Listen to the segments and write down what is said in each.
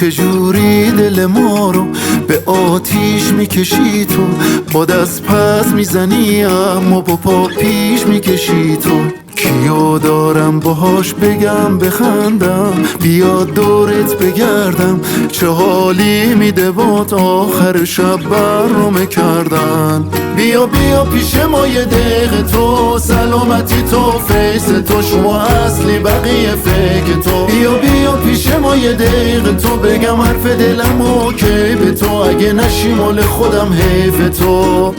چجوری دل ما رو به آتیش میکشی تو، با دست پس میزنی اما با پا پیش میکشی تو. کیو دارم باهاش بگم بخندم، بیا دورت بگردم، چه حالی میده باد آخر شب برنامه کردن. بیا بیا پیش ما یه دقیقه تو، سلامتی تو فیس تو، شما اصلی بقیه فکر تو. بیا بیا پیش ما یه دقیقه تو، بگم حرف دلم اوکی به تو، اگه نشی مال خودم حیف تو.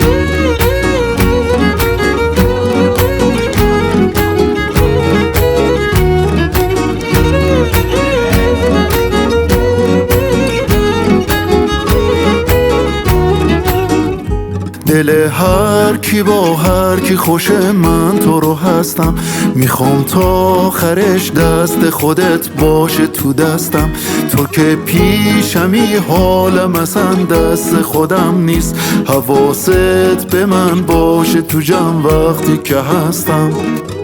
دل هر کی با هر کی خوشه، من تو رو هستم، میخوام تا آخرش دست خودت باشه تو دستم. تو که پیشمی حالم اصلا دست خودم نیست، حواست به من باشه تو جمع وقتی که هستم.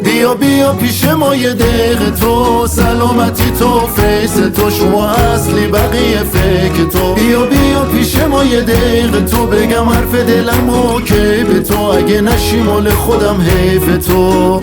بیا بیا پیش ما یه دقیقه تو، سلامتی تو فیس تو، شما اصلی بقیه فکر تو. بیا بیا پیش ما یه دقیقه تو، بگم حرف دلم اوکی به تو، اگه نشی مال خودم حیف تو.